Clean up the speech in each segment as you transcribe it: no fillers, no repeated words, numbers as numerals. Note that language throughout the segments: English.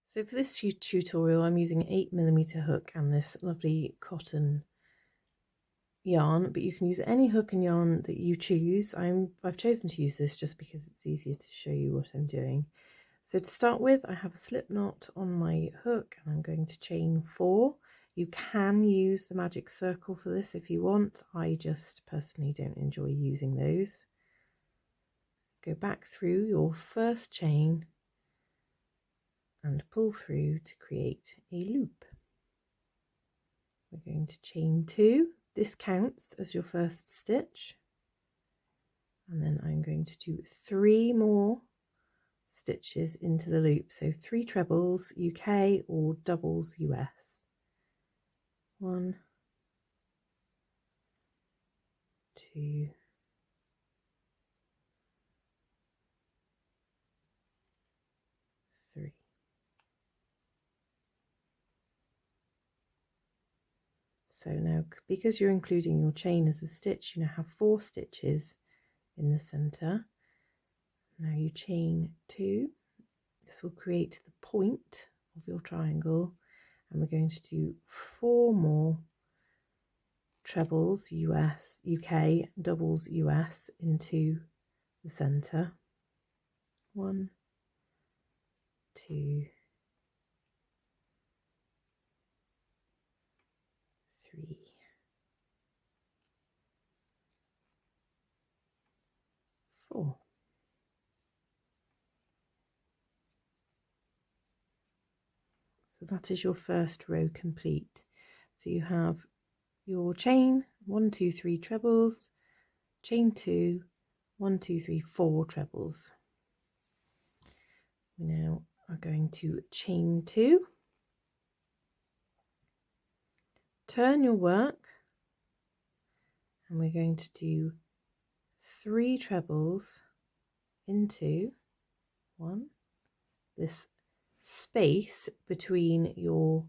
So for this tutorial I'm using an 8mm hook and this lovely cotton yarn, but you can use any hook and yarn that you choose. I've chosen to use this just because it's easier to show you what I'm doing. So to start with, I have a slip knot on my hook and I'm going to chain 4. You can use the magic circle for this if you want. I just personally don't enjoy using those. Go back through your first chain and pull through to create a loop. We're going to chain 2. This counts as your first stitch, and then I'm going to do 3 more stitches into the loop, so 3 trebles UK or doubles US. 1, 2, 3. So now, because you're including your chain as a stitch, you now have 4 stitches in the center. Now you chain 2. This will create the point of your triangle, and we're going to do 4 more trebles US, UK, doubles US into the center. 1, 2, 3, 4. So that is your first row complete. So you have your chain 1, 2, 3 trebles, chain 2, 1, 2, 3, 4 trebles. We now are going to chain 2, turn your work, and we're going to do 3 trebles into 1, this space between your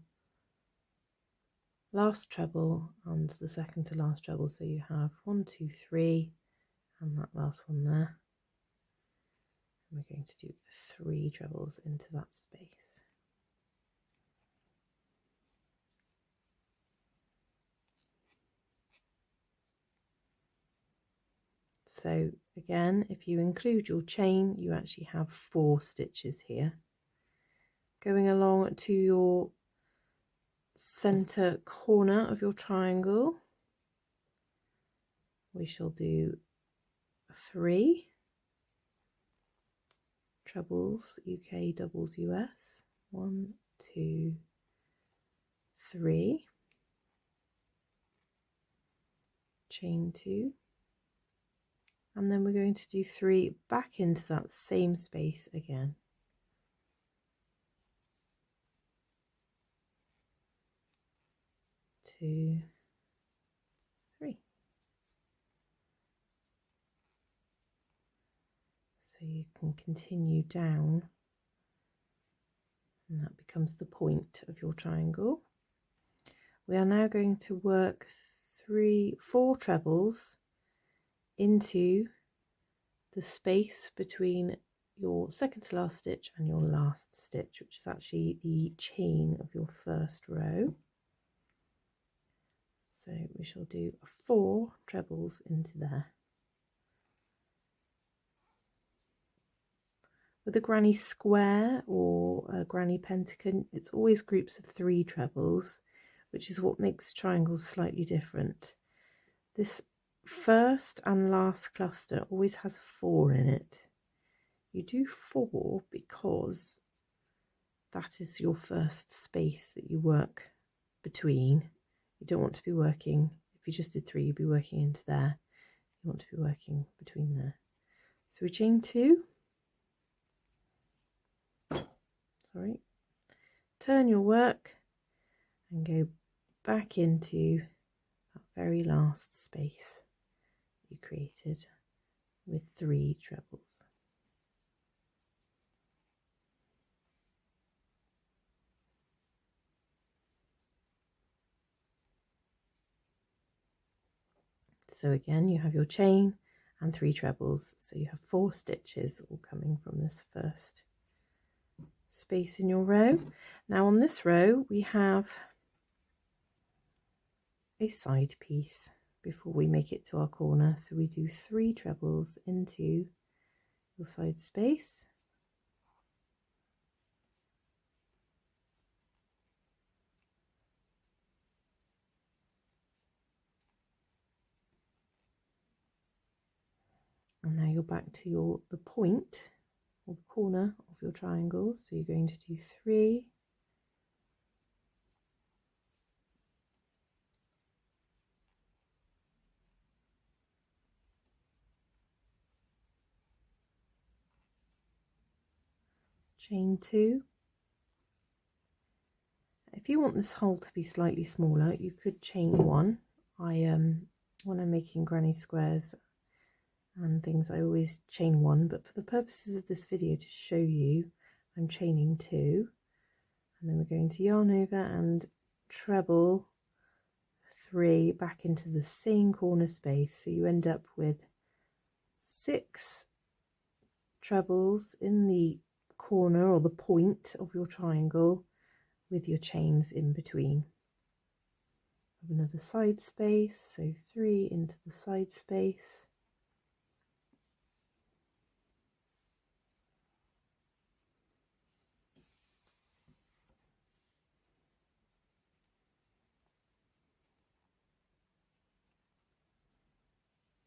last treble and the second to last treble, so you have 1, 2, 3 and that last one there. And we're going to do 3 trebles into that space. So again, if you include your chain, you actually have 4 stitches here. Going along to your center corner of your triangle, we shall do 3 trebles UK, doubles US. 1, 2, 3. Chain 2. And then we're going to do 3 back into that same space again. 2, 3. So you can continue down, and that becomes the point of your triangle. We are now going to work 4 trebles into the space between your second to last stitch and your last stitch, which is actually the chain of your first row. So we shall do 4 trebles into there. With a granny square or a granny pentagon, it's always groups of 3 trebles, which is what makes triangles slightly different. This first and last cluster always has 4 in it. You do 4 because that is your first space that you work between. You don't want to be working, if you just did 3, you'd be working into there. You want to be working between there. So we chain 2. Sorry. Turn your work and go back into that very last space you created with 3 trebles. So again, you have your chain and 3 trebles, so you have 4 stitches all coming from this first space in your row. Now on this row we have a side piece before we make it to our corner, so we do 3 trebles into your side space, and now you're back to the point or the corner of your triangle, so you're going to do 3 chain 2. If you want this hole to be slightly smaller, you could chain 1. When I'm making granny squares and things, I always chain 1, but for the purposes of this video to show you, I'm chaining 2, and then we're going to yarn over and treble 3 back into the same corner space, so you end up with 6 trebles in the corner or the point of your triangle with your chains in between. Another side space, so 3 into the side space,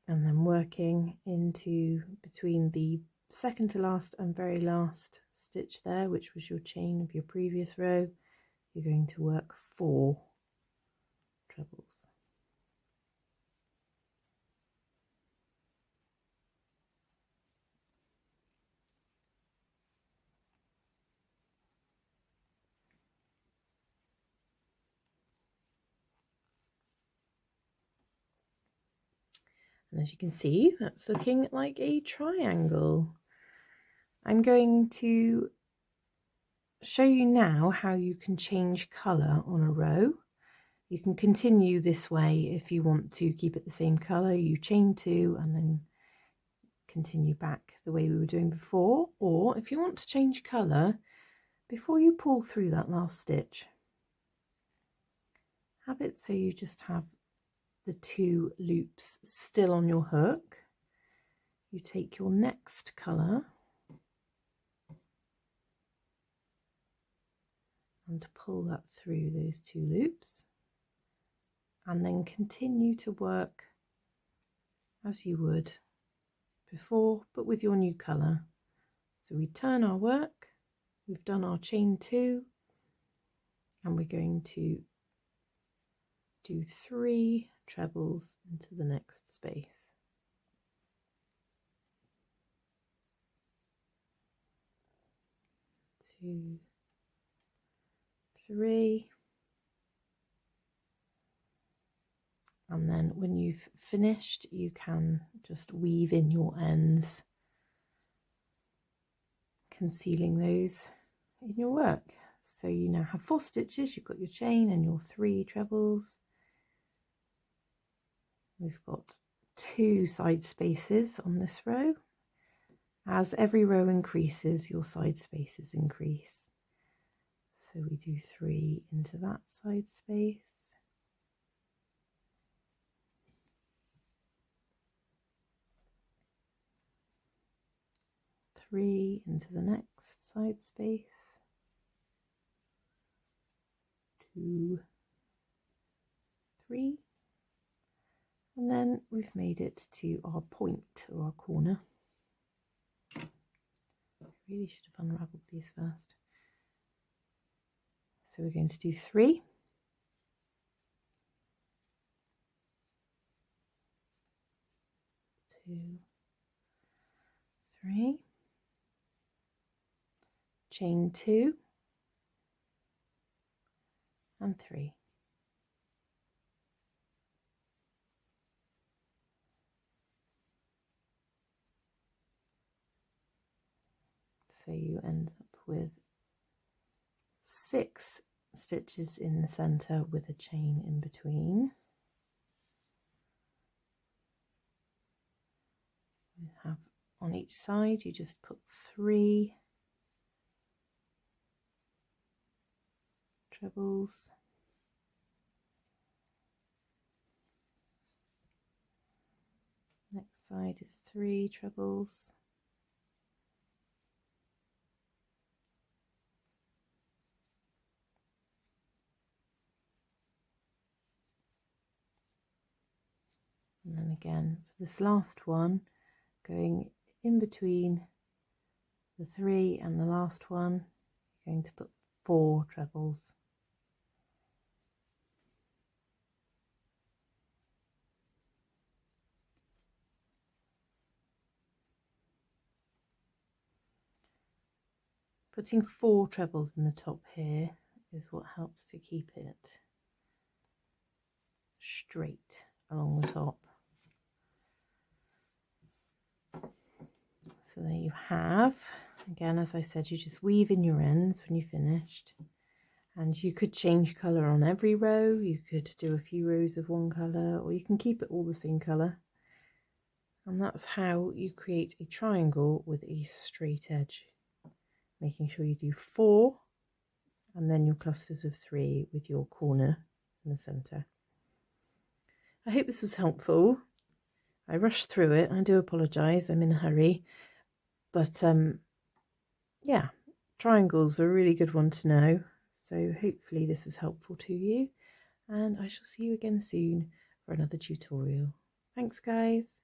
and then working into between the second to last and very last stitch there, which was your chain of your previous row, you're going to work 4 trebles. And as you can see, that's looking like a triangle. I'm going to show you now how you can change colour on a row. You can continue this way if you want to keep it the same colour. You chain 2 and then continue back the way we were doing before, or if you want to change colour before you pull through that last stitch, have it so you just have the 2 loops still on your hook. You take your next colour and pull that through those 2 loops, and then continue to work as you would before, but with your new colour. So we turn our work, we've done our chain 2, and we're going to do 3 trebles into the next space. 2, 3, and then when you've finished, you can just weave in your ends, concealing those in your work. So you now have 4 stitches, you've got your chain and your 3 trebles. We've got 2 side spaces on this row. As every row increases, your side spaces increase. So we do 3 into that side space, 3 into the next side space, 2, 3, and then we've made it to our point or our corner. I really should have unravelled these first. So we're going to do 3, 2, 3, chain 2 and 3. So you end up with 6 stitches in the center with a chain in between. We have on each side, you just put 3 trebles. Next side is 3 trebles. And then again for this last one, going in between the 3 and the last one, you're going to put 4 trebles. Putting 4 trebles in the top here is what helps to keep it straight along the top. So there you have. Again, as I said, you just weave in your ends when you're finished. And you could change colour on every row. You could do a few rows of one colour, or you can keep it all the same colour. And that's how you create a triangle with a straight edge. Making sure you do 4 and then your clusters of 3 with your corner in the centre. I hope this was helpful. I rushed through it. I do apologise, I'm in a hurry. But yeah, triangles are a really good one to know. So hopefully this was helpful to you. And I shall see you again soon for another tutorial. Thanks guys.